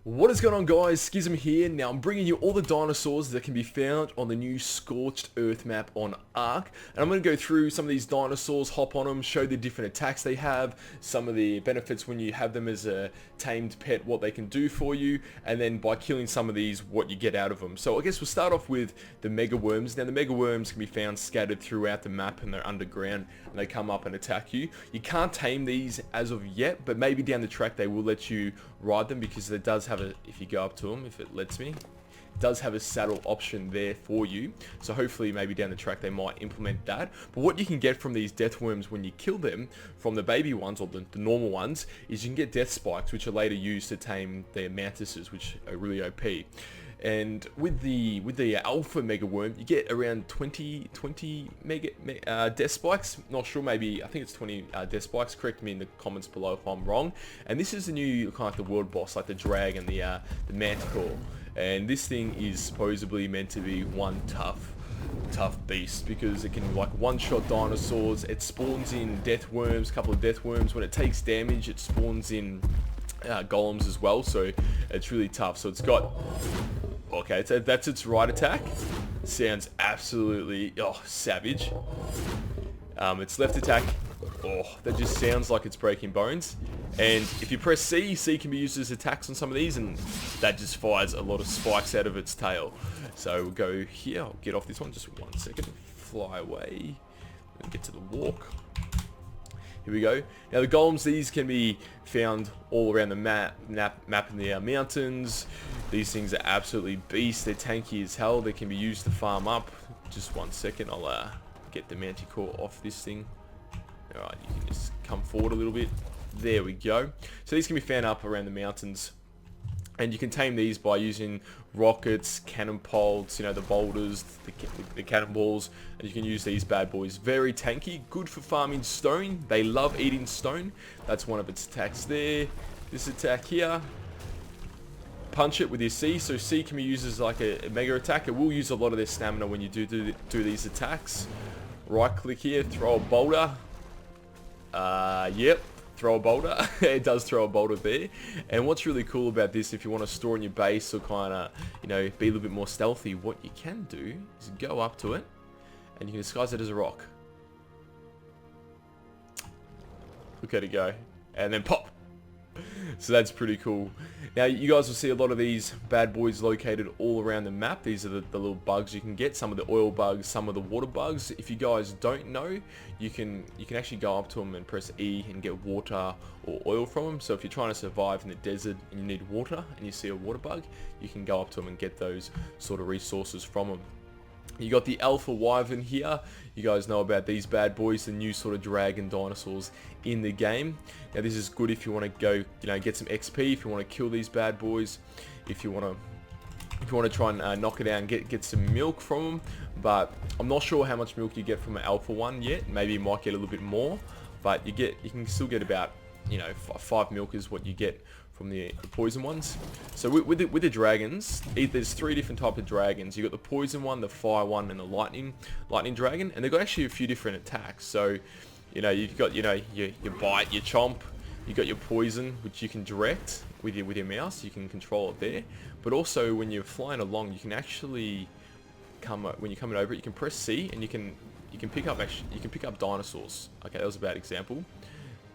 What is going on, guys? Skism here. Now I'm bringing you all the dinosaurs that can be found on the new Scorched Earth map on Ark, and I'm going to go through some of these dinosaurs, hop on them, show the different attacks they have, some of the benefits when you have them as a tamed pet, what they can do for you, and then by killing some of these, what you get out of them. So I guess we'll start off with the mega worms. Now the mega worms can be found scattered throughout the map, and they're underground, and they come up and attack you. You can't tame these as of yet, but maybe down the track they will let you ride them, because it does have a, if you go up to them, if it lets me, it does have a saddle option there for you. So hopefully maybe down the track they might implement that. But what you can get from these death worms when you kill them, from the baby ones or the normal ones, is you can get death spikes, which are later used to tame their mantises, which are really OP. And with the alpha mega worm, you get around 20 death spikes. Not sure, maybe I think it's 20 death spikes. Correct me in the comments below if I'm wrong. And this is the new kind of like the world boss, like the dragon, the manticore. And this thing is supposedly meant to be one tough beast, because it can like one-shot dinosaurs. It spawns in death worms, a couple of death worms. When it takes damage, it spawns in golems as well. So it's really tough. So it's got, okay, so that's its right attack. Sounds absolutely savage. Its left attack, that just sounds like it's breaking bones. And if you press C, C can be used as attacks on some of these, and that just fires a lot of spikes out of its tail. So we'll go here. I'll get off this one, just 1 second. Fly away. Get to the walk. Here we go. Now the golems, these can be found all around the map in the mountains. These things are absolutely beasts. They're tanky as hell. They can be used to farm up. Just 1 second. I'll get the manticore off this thing. Alright, you can just come forward a little bit. There we go. So these can be found up around the mountains. And you can tame these by using rockets, cannon poles, you know, the boulders, the cannonballs, and you can use these bad boys. Very tanky, good for farming stone. They love eating stone. That's one of its attacks there. This attack here, punch it with your C. So C can be used as like a mega attack. It will use a lot of their stamina when you do these attacks. Right click here, throw a boulder. Yep. Throw a boulder. It does throw a boulder there. And what's really cool about this, if you want to store in your base or kind of, you know, be a little bit more stealthy, what you can do is go up to it and you can disguise it as a rock. Look at it go. And then pop. So that's pretty cool. Now you guys will see a lot of these bad boys located all around the map. These are the little bugs you can get. Some of the oil bugs, some of the water bugs. If you guys don't know, you can actually go up to them and press E and get water or oil from them. So if you're trying to survive in the desert and you need water and you see a water bug, you can go up to them and get those sort of resources from them. You got the alpha wyvern here. You guys know about these bad boys, the new sort of dragon dinosaurs in the game. Now this is good if you want to go, you know, get some XP, if you want to kill these bad boys, if you want to try and knock it out and get some milk from them. But I'm not sure how much milk you get from an alpha one yet. Maybe you might get a little bit more, but you can still get about, you know, 5 milk is what you get from the poison ones. So with the dragons, there's 3 different types of dragons. You got the poison one, the fire one, and the lightning dragon, and they've got actually a few different attacks. So, you know, you've got, you know, your bite, your chomp. You got your poison, which you can direct with your mouse. You can control it there. But also when you're flying along, you can actually when you're coming over it, you can press C and you can pick up dinosaurs. Okay, that was a bad example.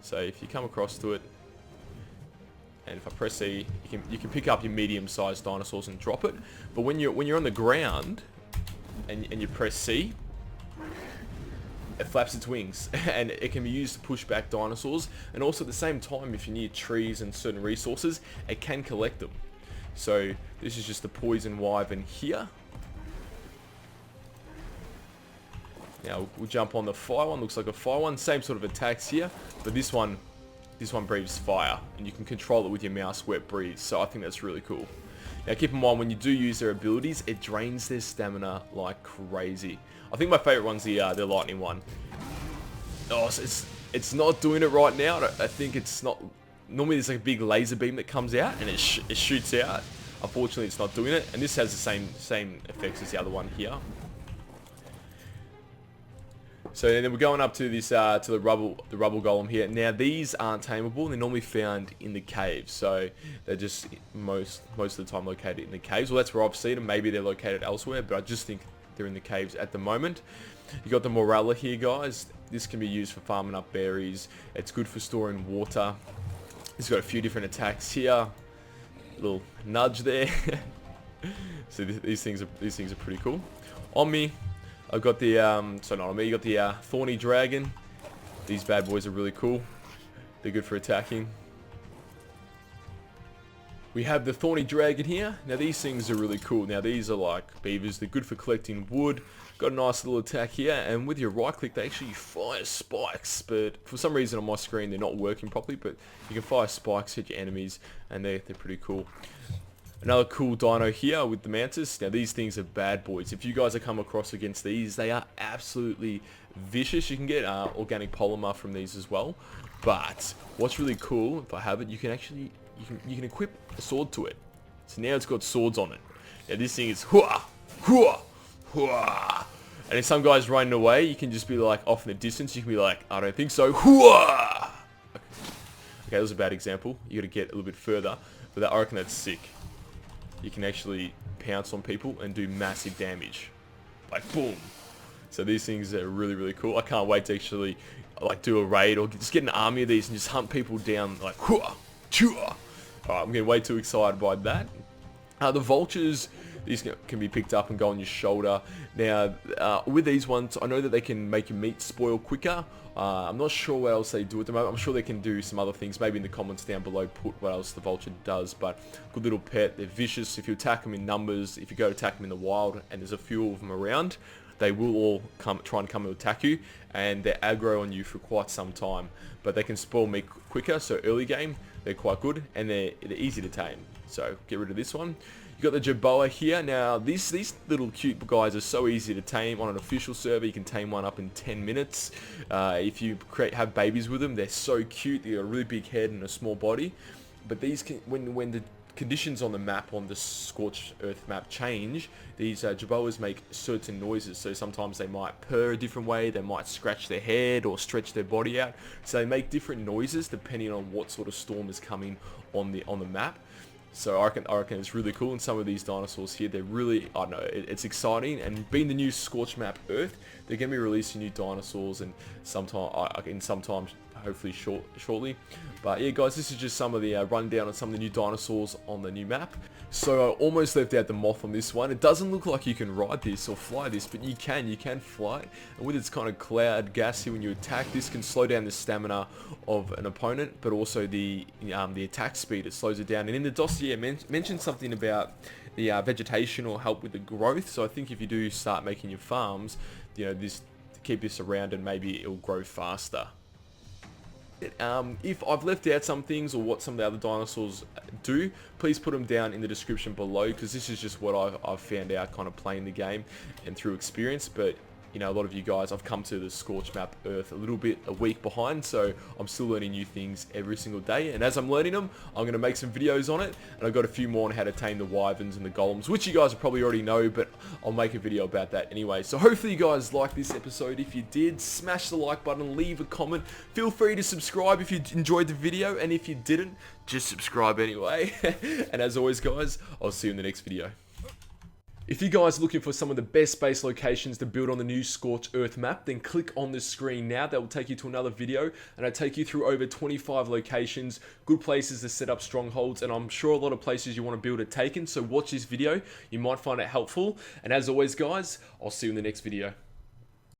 So if you come across to it, and if I press C, you can pick up your medium-sized dinosaurs and drop it. But when you're on the ground and you press C, it flaps its wings, and it can be used to push back dinosaurs. And also at the same time, if you're near trees and certain resources, it can collect them. So this is just the poison wyvern here. Now we'll jump on the fire one. Looks like a fire one. Same sort of attacks here, but this one breathes fire, and you can control it with your mouse where it breathes. So I think that's really cool. Now keep in mind, when you do use their abilities, it drains their stamina like crazy. I think my favorite one's the lightning one. Oh, so it's not doing it right now. I think it's not. Normally there's like a big laser beam that comes out and it shoots out. Unfortunately, it's not doing it, and this has the same effects as the other one here. So then we're going up to this to the rubble golem here. Now these aren't tameable. They're normally found in the caves, so they're just most of the time located in the caves. Well, that's where I've seen them. Maybe they're located elsewhere, but I just think they're in the caves at the moment. You got the Morella here, guys. This can be used for farming up berries. It's good for storing water. It's got a few different attacks here. A little nudge there. So these things are pretty cool. On me, I've got the you got the thorny dragon. These bad boys are really cool. They're good for attacking. We have the thorny dragon here. Now these things are really cool. Now these are like beavers. They're good for collecting wood. Got a nice little attack here, and with your right click they actually fire spikes, but for some reason on my screen they're not working properly, but you can fire spikes, hit your enemies, and they're pretty cool. Another cool dino here with the Mantis. Now these things are bad boys. If you guys have come across against these, they are absolutely vicious. You can get organic polymer from these as well, but what's really cool, if I have it, you can actually you can equip a sword to it. So now it's got swords on it. Now this thing is hua hua hua, and if some guy's running away, you can just be like off in the distance. You can be like, I don't think so. Hua. Okay, that was a bad example. You got to get a little bit further, but I reckon that's sick. You can actually pounce on people and do massive damage, like boom. So these things are really cool. I can't wait to actually like do a raid or just get an army of these and just hunt people down like hua chua. Alright, I'm getting way too excited by that. The vultures, these can be picked up and go on your shoulder. Now, with these ones, I know that they can make your meat spoil quicker. I'm not sure what else they do at the moment. I'm sure they can do some other things. Maybe in the comments down below, put what else the vulture does. But good little pet. They're vicious. If you attack them in numbers, if you go to attack them in the wild, and there's a few of them around, they will all try and come and attack you, and they're aggro on you for quite some time. But they can spoil meat quicker, so early game, they're quite good, and they're easy to tame. So get rid of this one. You got the jerboa here. Now these little cute guys are so easy to tame. On an official server, you can tame one up in 10 minutes. If you have babies with them, they're so cute. They got a really big head and a small body. But these can, when the conditions on the map, on the Scorched Earth map change, these jerboas make certain noises. So sometimes they might purr a different way, they might scratch their head or stretch their body out. So they make different noises depending on what sort of storm is coming on the map. So I reckon it's really cool, and some of these dinosaurs here, they're really, I don't know, it's exciting. And being the new Scorched Map Earth, they're going to be releasing new dinosaurs, and sometimes hopefully shortly. But yeah, guys, this is just some of the rundown on some of the new dinosaurs on the new map. So I almost left out the moth on this one. It doesn't look like you can ride this or fly this, but you can fly it. And with its kind of cloud gassy when you attack, this can slow down the stamina of an opponent, but also the attack speed. It slows it down. And in the dossier, mentioned something about the vegetation or help with the growth. So I think if you do start making your farms, you know, keep this around, and maybe it'll grow faster. If I've left out some things or what some of the other dinosaurs do, please put them down in the description below, because this is just what I've found out kind of playing the game and through experience. But you know, a lot of you guys, I've come to the Scorched Map Earth a week behind, so I'm still learning new things every single day. And as I'm learning them, I'm going to make some videos on it, and I've got a few more on how to tame the Wyverns and the golems, which you guys probably already know, but I'll make a video about that anyway. So hopefully you guys liked this episode. If you did, smash the like button, leave a comment. Feel free to subscribe if you enjoyed the video, and if you didn't, just subscribe anyway. And as always, guys, I'll see you in the next video. If you guys are looking for some of the best base locations to build on the new Scorched Earth map, then click on the screen now. That will take you to another video, and I'll take you through over 25 locations, good places to set up strongholds, and I'm sure a lot of places you want to build are taken. So watch this video, you might find it helpful. And as always, guys, I'll see you in the next video.